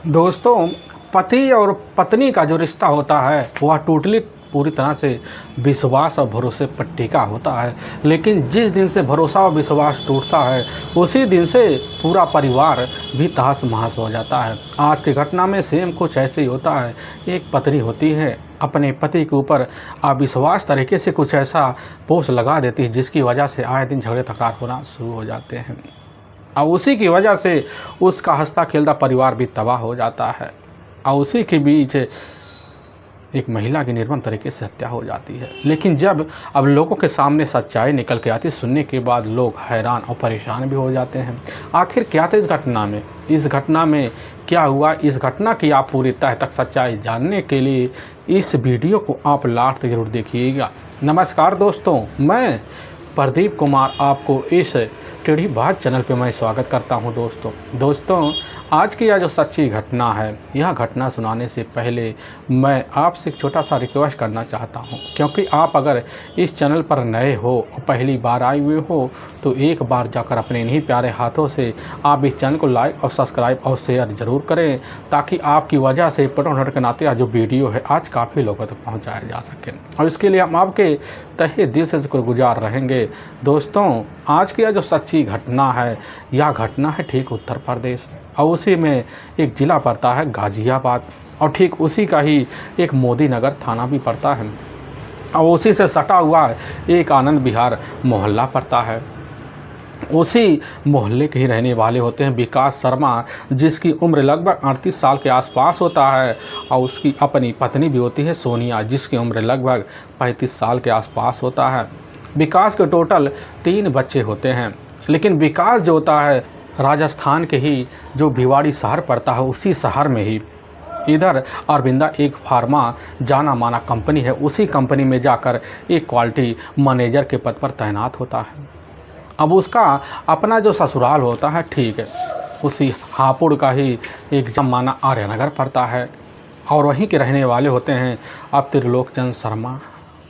दोस्तों, पति और पत्नी का जो रिश्ता होता है वह टोटली पूरी तरह से विश्वास और भरोसे पर टिका होता है। लेकिन जिस दिन से भरोसा और विश्वास टूटता है उसी दिन से पूरा परिवार भी तहस महस हो जाता है। आज की घटना में सेम कुछ ऐसे ही होता है। एक पत्नी होती है, अपने पति के ऊपर अविश्वास तरीके से कुछ ऐसा पोस्ट लगा देती है जिसकी वजह से आए दिन झगड़े तकरार होना शुरू हो जाते हैं और उसी की वजह से उसका हंसता खेलता परिवार भी तबाह हो जाता है और उसी के बीच एक महिला की निर्मम तरीके से हत्या हो जाती है। लेकिन जब अब लोगों के सामने सच्चाई निकल के आती, सुनने के बाद लोग हैरान और परेशान भी हो जाते हैं। आखिर क्या था इस घटना में क्या हुआ, इस घटना की आप पूरी तह तक सच्चाई जानने के लिए इस वीडियो को आप लास्ट तक जरूर देखिएगा। नमस्कार दोस्तों, मैं प्रदीप कुमार आपको इस टेढ़ी बात चैनल पे मैं स्वागत करता हूं। दोस्तों आज की यह जो सच्ची घटना है, यह घटना सुनाने से पहले मैं आपसे एक छोटा सा रिक्वेस्ट करना चाहता हूं, क्योंकि आप अगर इस चैनल पर नए हो, पहली बार आए हुए हो, तो एक बार जाकर अपने इन्हीं प्यारे हाथों से आप इस चैनल को लाइक और सब्सक्राइब और शेयर ज़रूर करें, ताकि आपकी वजह से पटोनट के नाते जो वीडियो है आज काफ़ी लोगों तक पहुँचाया जा सके। और इसके लिए हम आपके तहे दिल से शुक्रगुजार रहेंगे। दोस्तों आज की यह जो सच्ची घटना है, यह घटना है ठीक उत्तर प्रदेश और उसी में एक ज़िला पड़ता है गाज़ियाबाद और ठीक उसी का ही एक मोदी नगर थाना भी पड़ता है और उसी से सटा हुआ एक आनंद विहार मोहल्ला पड़ता है। उसी मोहल्ले के ही रहने वाले होते हैं विकास शर्मा, जिसकी उम्र लगभग 38 साल के आसपास होता है और उसकी अपनी पत्नी भी होती है सोनिया, जिसकी उम्र लगभग 35 साल के आसपास होता है। विकास के टोटल 3 बच्चे होते हैं, लेकिन विकास जो होता है राजस्थान के ही जो भिवाड़ी शहर पड़ता है, उसी शहर में ही इधर अरविंदा एक फार्मा जाना माना कंपनी है, उसी कंपनी में जाकर एक क्वालिटी मैनेजर के पद पर तैनात होता है। अब उसका अपना जो ससुराल होता है, ठीक है, उसी हापुड़ का ही एक जमाना आर्यनगर पड़ता है और वहीं के रहने वाले होते हैं अब त्रिलोकचंद शर्मा,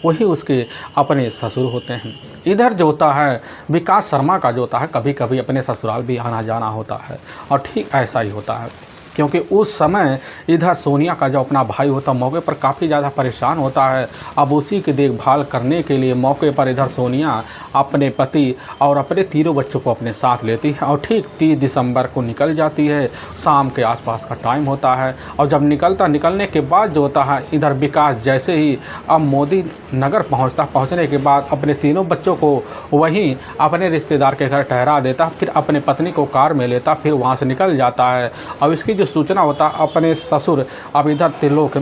वही उसके अपने ससुर होते हैं। इधर जो होता है विकास शर्मा का जो होता है कभी कभी अपने ससुराल भी आना जाना होता है और ठीक ऐसा ही होता है, क्योंकि उस समय इधर सोनिया का जो अपना भाई होता है मौके पर काफ़ी ज़्यादा परेशान होता है। अब उसी की देखभाल करने के लिए मौके पर इधर सोनिया अपने पति और अपने 3 बच्चों को अपने साथ लेती है और ठीक 30 दिसंबर को निकल जाती है। शाम के आसपास का टाइम होता है और जब निकलने के बाद जो होता है इधर विकास जैसे ही अब मोदी नगर पहुँचने के बाद अपने 3 बच्चों को वहीं अपने रिश्तेदार के घर ठहरा देता, फिर अपने पत्नी को कार में लेता, फिर वहाँ से निकल जाता है। और इसकी जो सूचना होता है अपने ससुर अब इधर त्रिलोक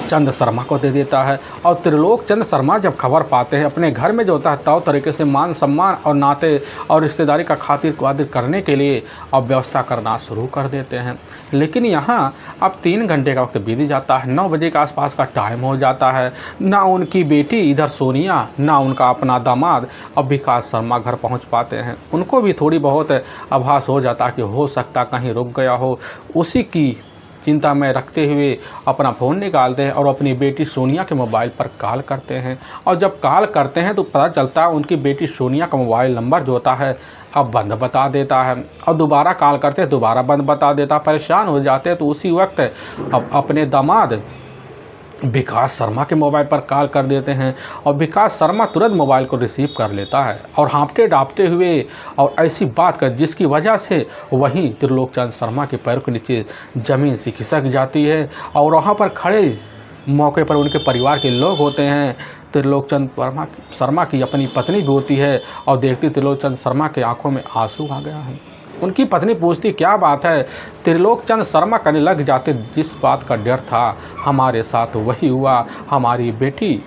चंद शर्मा को दे देता है और त्रिलोक चंद शर्मा जब खबर पाते हैं अपने घर में जो होता है तौ तरीके से मान सम्मान और नाते और रिश्तेदारी का खातिर क्वादिर करने के लिए अब व्यवस्था करना शुरू कर देते हैं। लेकिन यहाँ अब 3 घंटे का वक्त बीत जाता है, 9 बजे के आसपास का टाइम हो जाता है। ना उनकी बेटी इधर सोनिया, ना उनका अपना दामाद अब विकास शर्मा घर पहुँच पाते हैं। उनको भी थोड़ी बहुत आभास हो जाता कि हो सकता कहीं रुक गया हो। उसी की चिंता में रखते हुए अपना फ़ोन निकालते हैं और अपनी बेटी सोनिया के मोबाइल पर कॉल करते हैं और जब कॉल करते हैं तो पता चलता है उनकी बेटी सोनिया का मोबाइल नंबर जो होता है अब बंद बता देता है और दोबारा कॉल करते हैं, दोबारा बंद बता देता। परेशान हो जाते हैं तो उसी वक्त अब अपने दामाद विकास शर्मा के मोबाइल पर कॉल कर देते हैं और विकास शर्मा तुरंत मोबाइल को रिसीव कर लेता है और हाँफते डाँपते हुए और ऐसी बात कर जिसकी वजह से वहीं त्रिलोकचंद शर्मा के पैरों के नीचे ज़मीन सी खिसक जाती है और वहाँ पर खड़े मौके पर उनके परिवार के लोग होते हैं। त्रिलोकचंद शर्मा की अपनी पत्नी भी होती है और देखती त्रिलोकचंद शर्मा के आंखों में आंसू आ गया है। उनकी पत्नी पूछती क्या बात है, त्रिलोकचंद शर्मा कहने लग जाते जिस बात का डर था हमारे साथ वही हुआ, हमारी बेटी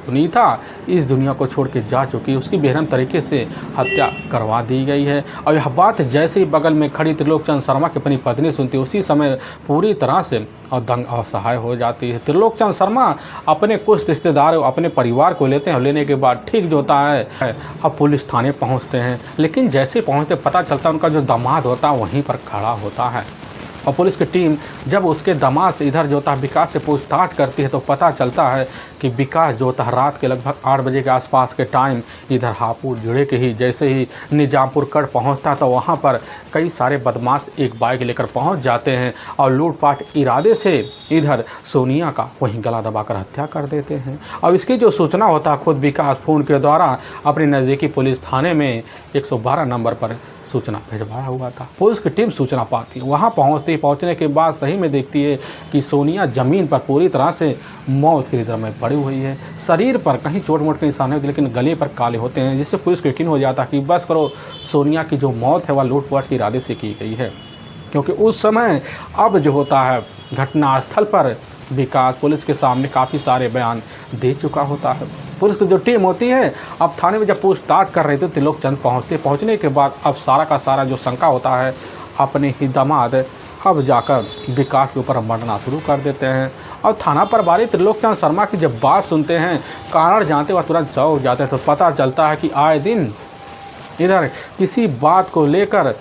सुनीता इस दुनिया को छोड़ के जा चुकी, उसकी बेरहम तरीके से हत्या करवा दी गई है। और यह बात जैसे ही बगल में खड़ी त्रिलोकचंद शर्मा की अपनी पत्नी सुनती उसी समय पूरी तरह से और दंग असहाय हो जाती है। त्रिलोकचंद शर्मा अपने कुछ रिश्तेदार अपने परिवार को लेते हैं, लेने के बाद ठीक जो होता है अब पुलिस थाने पहुंचते हैं। लेकिन जैसे पहुंचते पता चलता है उनका जो दामाद होता है वहीं पर खड़ा होता है और पुलिस की टीम जब उसके दामाद इधर जो था विकास से पूछताछ करती है तो पता चलता है कि विकास जो था रात के लगभग 8 बजे के आसपास के टाइम इधर हापुड़ जिले के ही जैसे ही निजामपुर कड़ पहुंचता तो वहां पर कई सारे बदमाश एक बाइक लेकर पहुंच जाते हैं और लूटपाट इरादे से इधर सोनिया का वहीं गला दबाकर हत्या कर देते हैं। और इसकी जो सूचना होता है खुद विकास फ़ोन के द्वारा अपने नज़दीकी पुलिस थाने में 112 नंबर पर सूचना भिजवाया हुआ था। पुलिस की टीम सूचना पाती है, वहां पहुंचने के बाद सही में देखती है कि सोनिया ज़मीन पर पूरी तरह से मौत की निद्रा में पड़ी हुई है। शरीर पर कहीं चोट मोट के निशान होते लेकिन गले पर काले होते हैं, जिससे पुलिस को यकीन हो जाता है कि बस करो सोनिया की जो मौत है वह लूटपाट के इरादे से की गई है। क्योंकि उस समय अब जो होता है घटनास्थल पर विकास पुलिस के सामने काफ़ी सारे बयान दे चुका होता है। पुलिस की जो टीम होती है अब थाने में जब पूछताछ कर रहे थे त्रिलोक चंद पहुंचने के बाद अब सारा का सारा जो शंका होता है अपने ही दामाद अब जाकर विकास के ऊपर मरना शुरू कर देते हैं। और थाना प्रभारी त्रिलोक चंद शर्मा की जब बात सुनते हैं कारण जानते हुए तुरंत चौंक जाते हैं तो पता चलता है कि आए दिन इधर किसी बात को लेकर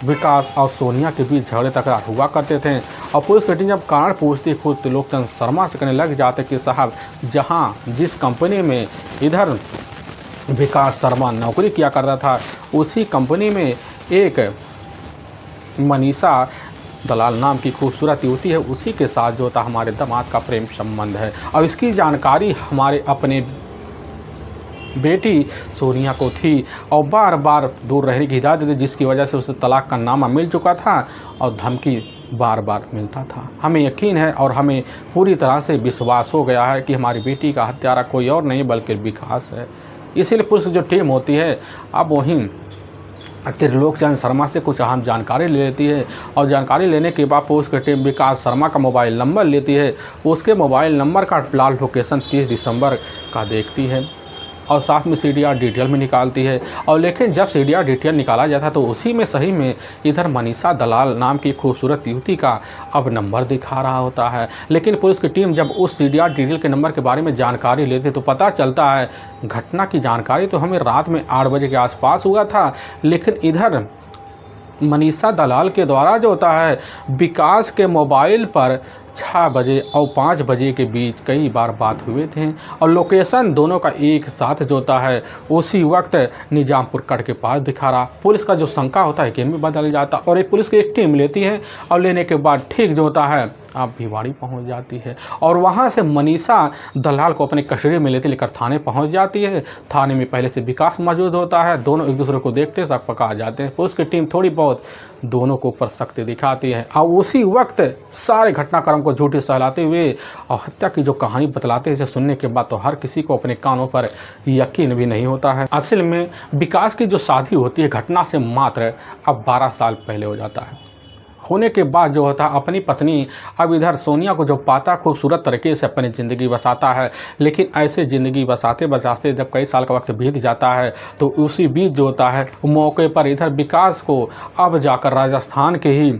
विकास और सोनिया के बीच झगड़े तकरार हुआ करते थे। और पुलिस की टीम जब कारण पूछती खुद त्रिलोक चंद शर्मा से कहने लग जाते कि साहब जिस कंपनी में इधर विकास शर्मा नौकरी किया करता था उसी कंपनी में एक मनीषा दलाल नाम की खूबसूरत युवती है, उसी के साथ जो था हमारे दामाद का प्रेम संबंध है। और इसकी जानकारी हमारे अपने बेटी सोनिया को थी और बार बार दूर रहने की हिदायत दी, जिसकी वजह से उसे तलाक का नामा मिल चुका था और धमकी बार बार मिलता था। हमें यकीन है और हमें पूरी तरह से विश्वास हो गया है कि हमारी बेटी का हत्यारा कोई और नहीं बल्कि विकास है। इसीलिए पुलिस की जो टीम होती है अब वहीं त्रिलोक चंद शर्मा से कुछ अहम जानकारी ले लेती है और जानकारी लेने के बाद पुलिस की टीम विकास शर्मा का मोबाइल नंबर लेती है। उसके मोबाइल नंबर का प्लाट लोकेशन 30 दिसंबर का देखती है और साथ में CDR डिटेल में निकालती है। और लेकिन जब CDR डिटेल निकाला जाता है तो उसी में सही में इधर मनीषा दलाल नाम की खूबसूरत युवती का अब नंबर दिखा रहा होता है। लेकिन पुलिस की टीम जब उस CDR डिटेल के नंबर के बारे में जानकारी लेती है तो पता चलता है घटना की जानकारी तो हमें रात में 8 बजे के आसपास हुआ था, लेकिन इधर मनीषा दलाल के द्वारा जो होता है विकास के मोबाइल पर 6 बजे और 5 बजे के बीच कई बार बात हुए थे और लोकेशन दोनों का एक साथ जो होता है उसी वक्त निजामपुर कड़ के पास दिखा रहा। पुलिस का जो शंका होता है कि में बदल जाता और एक पुलिस की एक टीम लेती है और लेने के बाद ठीक जो होता है आप भिवाड़ी पहुंच जाती है और वहां से मनीषा दलाल को अपने कस्टडी में लेकर थाने पहुंच जाती है। थाने में पहले से विकास मौजूद होता है, दोनों एक दूसरे को देखते शक पका जाते हैं। पुलिस की टीम थोड़ी बहुत दोनों को ऊपर शक्ति दिखाती है और उसी वक्त सारे घटनाक्रम को झूठी सहलाते हुए और हत्या की जो कहानी बतलाते हैं, इसे सुनने के बाद तो हर किसी को अपने कानों पर यकीन भी नहीं होता है। असल में विकास की जो शादी होती है घटना से मात्र अब 12 साल पहले हो जाता है। होने के बाद जो होता है अपनी पत्नी अब इधर सोनिया को जो पाता खूबसूरत तरीके से अपनी ज़िंदगी बसाता है। लेकिन ऐसे ज़िंदगी बसाते बसाते जब कई साल का वक्त बीत जाता है तो उसी बीच जो होता है मौके पर इधर विकास को अब जाकर राजस्थान के ही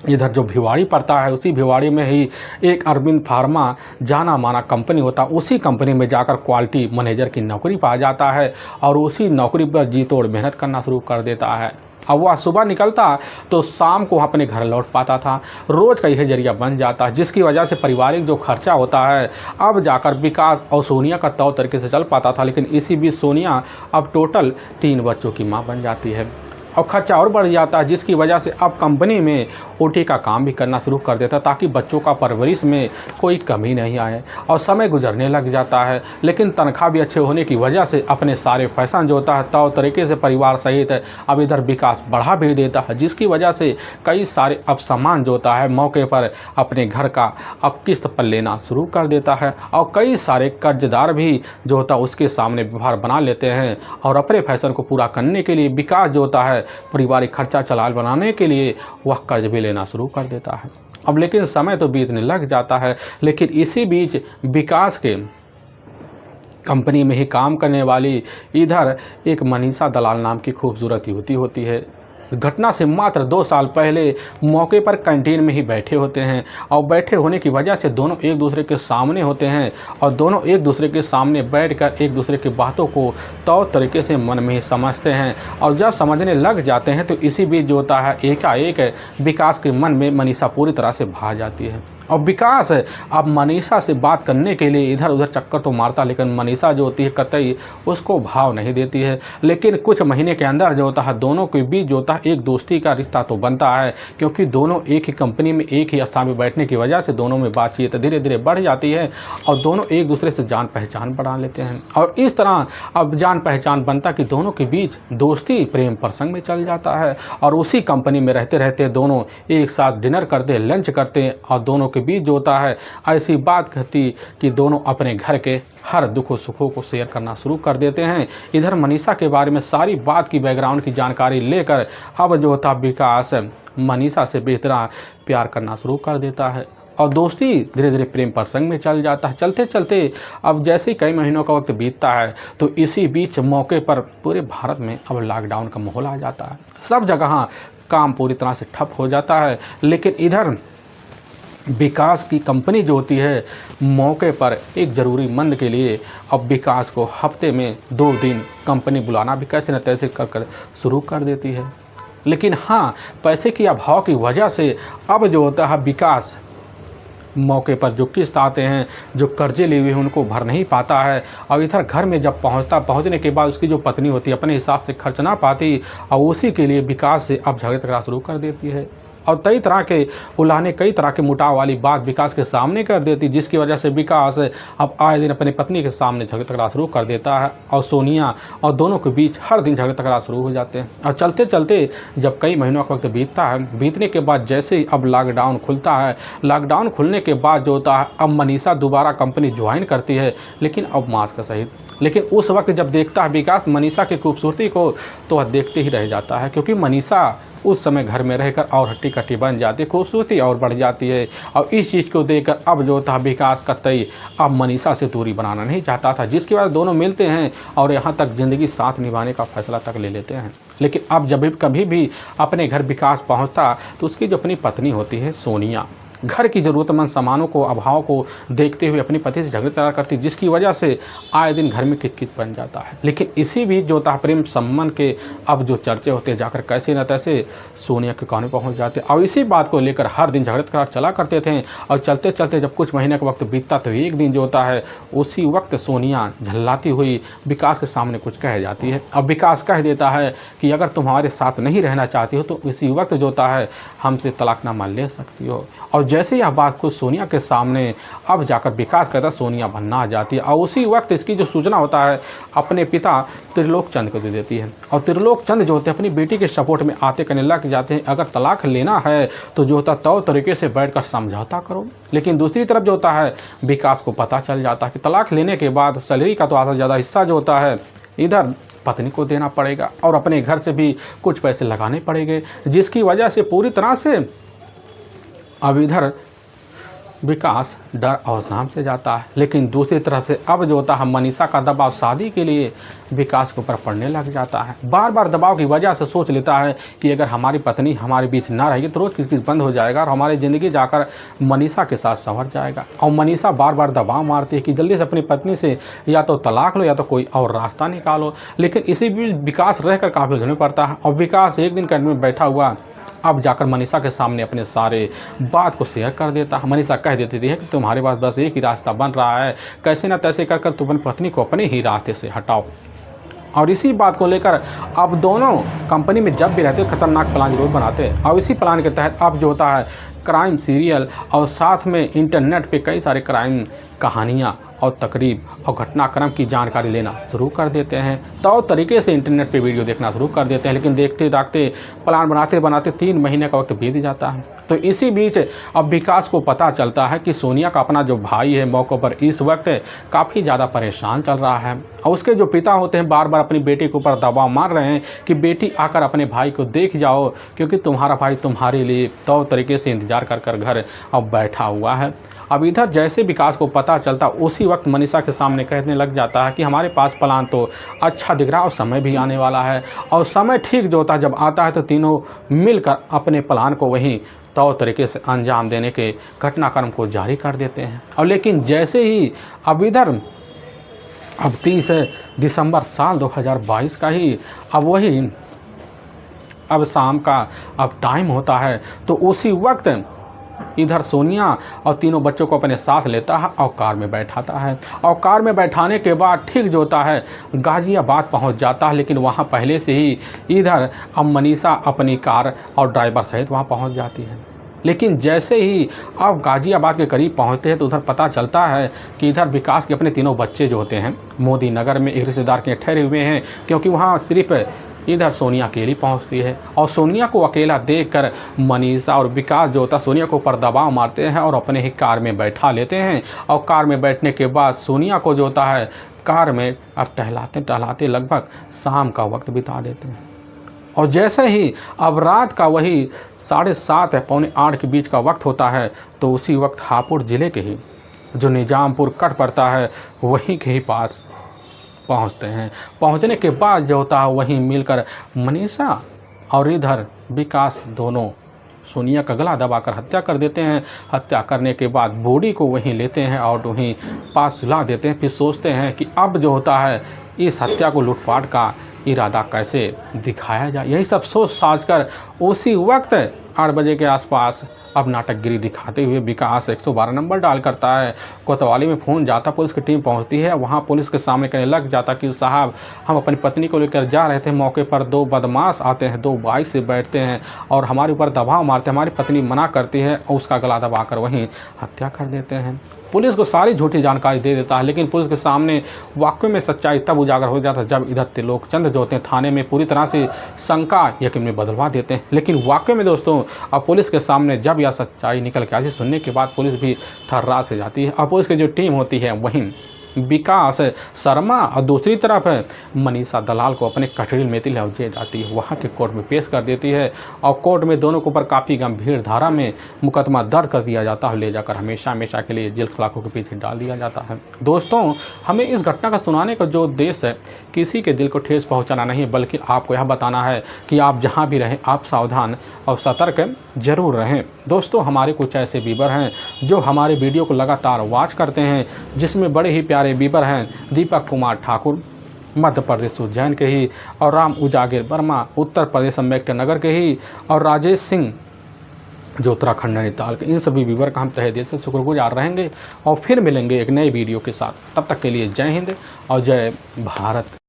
इधर जो भिवाड़ी पड़ता है उसी भिवाड़ी में ही एक अरविंद फार्मा जाना माना कंपनी होता है, उसी कंपनी में जाकर क्वालिटी मैनेजर की नौकरी पा जाता है और उसी नौकरी पर जी तोड़ मेहनत करना शुरू कर देता है। अब वह सुबह निकलता तो शाम को अपने घर लौट पाता था, रोज़ का यह जरिया बन जाता, जिसकी वजह से पारिवारिक जो खर्चा होता है अब जाकर विकास और सोनिया का तौर तरीके से चल पाता था। लेकिन इसी बीच सोनिया अब टोटल 3 बच्चों की मां बन जाती है और खर्चा और बढ़ जाता है, जिसकी वजह से अब कंपनी में OT का काम भी करना शुरू कर देता ताकि बच्चों का परवरिश में कोई कमी नहीं आए। और समय गुजरने लग जाता है, लेकिन तनख्वाह भी अच्छे होने की वजह से अपने सारे फैशन जो होता है तौर तरीके से परिवार सहित अब इधर विकास बढ़ा भी देता है, जिसकी वजह से कई सारे अब सामान जो होता है मौके पर अपने घर का अब किस्त पर लेना शुरू कर देता है और कई सारे कर्जदार भी जो होता है उसके सामने व्यवहार बना लेते हैं और अपने फैशन को पूरा करने के लिए विकास जो होता है पारिवारिक खर्चा चलाल बनाने के लिए वह कर्ज भी लेना शुरू कर देता है। अब लेकिन समय तो बीतने लग जाता है, लेकिन इसी बीच विकास के कंपनी में ही काम करने वाली इधर एक मनीषा दलाल नाम की खूबसूरत युवती होती है। घटना से मात्र 2 साल पहले मौके पर कैंटीन में ही बैठे होते हैं और बैठे होने की वजह से दोनों एक दूसरे के सामने होते हैं और दोनों एक दूसरे के सामने बैठकर एक दूसरे की बातों को तौर तरीके से मन में ही समझते हैं और जब समझने लग जाते हैं तो इसी बीच जो होता है एकाएक विकास के मन में मनीषा पूरी तरह से भा जाती है और विकास अब मनीषा से बात करने के लिए इधर उधर चक्कर तो मारता, लेकिन मनीषा जो होती है कतई उसको भाव नहीं देती है। लेकिन कुछ महीने के अंदर जो होता है दोनों के बीच जो होता है एक दोस्ती का रिश्ता तो बनता है, क्योंकि दोनों एक ही कंपनी में एक ही स्थान में बैठने की वजह से दोनों में बातचीत धीरे धीरे बढ़ जाती है और दोनों एक दूसरे से जान पहचान बढ़ा लेते हैं और इस तरह अब जान पहचान बनता कि दोनों के बीच दोस्ती प्रेम प्रसंग में चल जाता है और उसी कंपनी में रहते रहते दोनों एक साथ डिनर करते, लंच करते और दोनों के बीच जो होता है ऐसी बात कहती कि दोनों अपने घर के हर दुखों सुखों को शेयर करना शुरू कर देते हैं। इधर मनीषा के बारे में सारी बात की बैकग्राउंड की जानकारी लेकर अब जो होता विकास मनीषा से बेहतरा प्यार करना शुरू कर देता है और दोस्ती धीरे धीरे प्रेम प्रसंग में चल जाता है। चलते चलते अब जैसे ही कई महीनों का वक्त बीतता है तो इसी बीच मौके पर पूरे भारत में अब लॉकडाउन का माहौल आ जाता है। सब जगह काम पूरी तरह से ठप हो जाता है, लेकिन इधर विकास की कंपनी जो होती है मौके पर एक ज़रूरी मंद के लिए अब विकास को हफ्ते में 2 दिन कंपनी बुलाना भी कैसे न तैसे कर शुरू कर देती है। लेकिन हाँ, पैसे की अभाव की वजह से अब जो होता है विकास मौके पर जो किस्त आते हैं, जो कर्जे लिए हुए हैं उनको भर नहीं पाता है और इधर घर में जब पहुंचने के बाद उसकी जो पत्नी होती है अपने हिसाब से खर्च ना पाती और उसी के लिए विकास से अब झगड़े तकरार शुरू कर देती है और कई तरह के उलाहने कई तरह के मुटाव वाली बात विकास के सामने कर देती, जिसकी वजह से विकास अब आए दिन अपनी पत्नी के सामने झगड़े तकरार शुरू कर देता है और सोनिया और दोनों के बीच हर दिन झगड़े तकरार शुरू हो जाते हैं। और चलते चलते जब कई महीनों का वक्त बीतता है, बीतने के बाद जैसे ही अब लॉकडाउन खुलता है, लॉकडाउन खुलने के बाद जो होता है अब मनीषा दोबारा कंपनी ज्वाइन करती है, लेकिन अब मास्क सहित। लेकिन उस वक्त जब देखता है विकास मनीषा की खूबसूरती को तो वह देखते ही रह जाता है, क्योंकि मनीषा उस समय घर में रहकर और हट्टी कट्टी बन जाती है, खूबसूरती और बढ़ जाती है। और इस चीज़ को देखकर अब जो था विकास कतई अब मनीषा से दूरी बनाना नहीं चाहता था, जिसकी वजह से दोनों मिलते हैं और यहाँ तक ज़िंदगी साथ निभाने का फैसला तक ले लेते हैं। लेकिन अब जब कभी भी अपने घर विकास पहुँचता तो उसकी जो अपनी पत्नी होती है सोनिया, घर की ज़रूरतमंद सामानों को अभाव को देखते हुए अपनी पति से झगड़े तैयार करती, जिसकी वजह से आए दिन घर में किचकिच बन जाता है। लेकिन इसी बीच जो था प्रेम संबंध के अब जो चर्चे होते हैं जाकर कैसे न तैसे सोनिया के कान पहुंच जाते और इसी बात को लेकर हर दिन झगड़े तकरार चला करते थे। और चलते चलते जब कुछ महीने का वक्त बीतता तो एक दिन जो होता है उसी वक्त सोनिया झल्लाती हुई विकास के सामने कुछ कह जाती है। अब विकास कह देता है कि अगर तुम हमारे साथ नहीं रहना चाहती हो तो इसी वक्त जो होता है हमसे तलाकनामा ले सकती हो। और जैसे यह बात को सोनिया के सामने अब जाकर विकास कहता सोनिया बनना आ जाती है और उसी वक्त इसकी जो सूचना होता है अपने पिता त्रिलोक चंद को दे देती है। और त्रिलोक चंद जो होते हैं अपनी बेटी के सपोर्ट में आते कहने लग जाते हैं अगर तलाक लेना है तो जो होता तौर तरीके से बैठकर समझौता करो। लेकिन दूसरी तरफ जो होता है विकास को पता चल जाता है कि तलाक लेने के बाद सैलरी का तो आधा ज़्यादा हिस्सा जो होता है इधर पत्नी को देना पड़ेगा और अपने घर से भी कुछ पैसे लगाने पड़ेंगे, जिसकी वजह से पूरी तरह से अब इधर विकास डर और शाम से जाता है। लेकिन दूसरी तरफ से अब जो होता है मनीषा का दबाव शादी के लिए विकास के ऊपर पड़ने लग जाता है। बार बार दबाव की वजह से सोच लेता है कि अगर हमारी पत्नी हमारे बीच ना रहेगी तो रोज़ किसकिस बंद हो जाएगा और हमारी ज़िंदगी जाकर मनीषा के साथ संवर जाएगा। और मनीषा बार बार दबाव मारती है कि जल्दी से अपनी पत्नी से या तो तलाक लो या तो कोई और रास्ता निकालो। लेकिन इसी बीच विकास रहकर काफ़ी उलझन पड़ता है और विकास एक दिन कैंटीन में बैठा हुआ अब जाकर मनीषा के सामने अपने सारे बात को शेयर कर देता है। मनीषा कह देती थी कि तुम्हारे पास बस एक ही रास्ता बन रहा है, कैसे ना तैसे कर कर तुम अपनी पत्नी को अपने ही रास्ते से हटाओ। और इसी बात को लेकर अब दोनों कंपनी में जब भी रहते खतरनाक प्लान जरूर बनाते हैं और इसी प्लान के तहत अब जो होता है क्राइम सीरियल और साथ में इंटरनेट पे कई सारे क्राइम कहानियाँ और तकरीब और घटनाक्रम की जानकारी लेना शुरू कर देते हैं। तो तरीके से इंटरनेट पे वीडियो देखना शुरू कर देते हैं। लेकिन देखते देखते प्लान बनाते बनाते 3 महीने का वक्त बीत जाता है। तो इसी बीच अब विकास को पता चलता है कि सोनिया का अपना जो भाई है मौके पर इस वक्त काफ़ी ज़्यादा परेशान चल रहा है और उसके जो पिता होते हैं बार बार अपनी बेटी के ऊपर दबाव मार रहे हैं कि बेटी आकर अपने भाई को देख जाओ, क्योंकि तुम्हारा भाई तुम्हारे लिए तो तरीके से इंतजार कर घर अब बैठा हुआ है। अब इधर जैसे विकास को पता चलता उसी वक्त मनीषा के सामने कहने लग जाता है कि हमारे पास प्लान तो अच्छा दिख रहा है और समय भी आने वाला है। और समय ठीक जो होता है जब आता है तो तीनों मिलकर अपने प्लान को वहीं तौर तरीके से अंजाम देने के घटनाक्रम को जारी कर देते हैं। और लेकिन जैसे ही अब इधर अब 30 दिसंबर साल 2022 का ही अब शाम का अब टाइम होता है, तो उसी वक्त इधर सोनिया और तीनों बच्चों को अपने साथ लेता है और कार में बैठाता है। और कार में बैठाने के बाद ठीक जो होता है गाज़ियाबाद पहुंच जाता है, लेकिन वहां पहले से ही इधर अब मनीषा अपनी कार और ड्राइवर सहित वहां पहुंच जाती है। लेकिन जैसे ही अब गाज़ियाबाद के करीब पहुंचते हैं तो उधर पता चलता है कि इधर विकास के अपने तीनों बच्चे जो होते हैं मोदी नगर में एक रिश्तेदार के ठहरे हुए हैं, क्योंकि वहाँ सिर्फ इधर सोनिया अकेली पहुंचती है। और सोनिया को अकेला देखकर मनीषा और विकास जो होता सोनिया को ऊपर दबाव मारते हैं और अपने ही कार में बैठा लेते हैं। और कार में बैठने के बाद सोनिया को जो होता है कार में अब टहलाते टहलाते लगभग शाम का वक्त बिता देते हैं। और जैसे ही अब रात का वही 7:30 पौने 8 के बीच का वक्त होता है, तो उसी वक्त हापुड़ ज़िले के ही जो निजामपुर कट पड़ता है वहीं के ही पास पहुंचते हैं। पहुंचने के बाद जो होता है वहीं मिलकर मनीषा और इधर विकास दोनों सोनिया का गला दबाकर हत्या कर देते हैं। हत्या करने के बाद बॉडी को वहीं लेते हैं और वहीं पास सुला देते हैं। फिर सोचते हैं कि अब जो होता है इस हत्या को लूटपाट का इरादा कैसे दिखाया जाए। यही सब सोच साज कर उसी वक्त 8 बजे के आसपास अब नाटकगिरी दिखाते हुए विकास 112 नंबर डायल करता है। कोतवाली में फ़ोन जाता, पुलिस की टीम पहुंचती है। वहां पुलिस के सामने कहने लग जाता कि साहब हम अपनी पत्नी को लेकर जा रहे थे, मौके पर 2 बदमाश आते हैं, 2 बाइक से बैठते हैं और हमारे ऊपर दबाव मारते हैं। हमारी पत्नी मना करती है और उसका गला दबाकर वहीं हत्या कर देते हैं। पुलिस को सारी झूठी जानकारी दे देता है, लेकिन पुलिस के सामने वाकई में सच्चाई तब उजागर हो जाता है जब इधर त्रिलोकचंद जो होते हैं थाने में पूरी तरह से शंका यकीन में बदलवा देते हैं। लेकिन वाकई में दोस्तों अब पुलिस के सामने जब यह सच्चाई निकल के आती, सुनने के बाद पुलिस भी थर्रास हो जाती है। और पुलिस की जो टीम होती है वहीं विकास शर्मा और दूसरी तरफ मनीषा दलाल को अपने कस्टडी में ले जाती है, वहाँ के कोर्ट में पेश कर देती है। और कोर्ट में दोनों के ऊपर काफ़ी गंभीर धारा में मुकदमा दर्ज कर दिया जाता है, ले जाकर हमेशा हमेशा के लिए जेल सलाखों के पीछे डाल दिया जाता है। दोस्तों हमें इस घटना का सुनाने का जो उद्देश्य है किसी के दिल को ठेस पहुँचाना नहीं है, बल्कि आपको यह बताना है कि आप जहाँ भी रहें आप सावधान और सतर्क जरूर रहें। दोस्तों हमारे कुछ ऐसे व्यूअर हैं जो हमारे वीडियो को लगातार वॉच करते हैं, जिसमें बड़े ही प्यारे व्यूअर हैं दीपक कुमार ठाकुर मध्य प्रदेश उज्जैन के ही, और राम उजागिर वर्मा उत्तर प्रदेश अम्बेडकर नगर के ही, और राजेश सिंह जो उत्तराखंड नैनीताल के। इन सभी व्यूअर का हम तहे दिल से शुक्रगुजार रहेंगे और फिर मिलेंगे एक नए वीडियो के साथ। तब तक के लिए जय हिंद और जय भारत।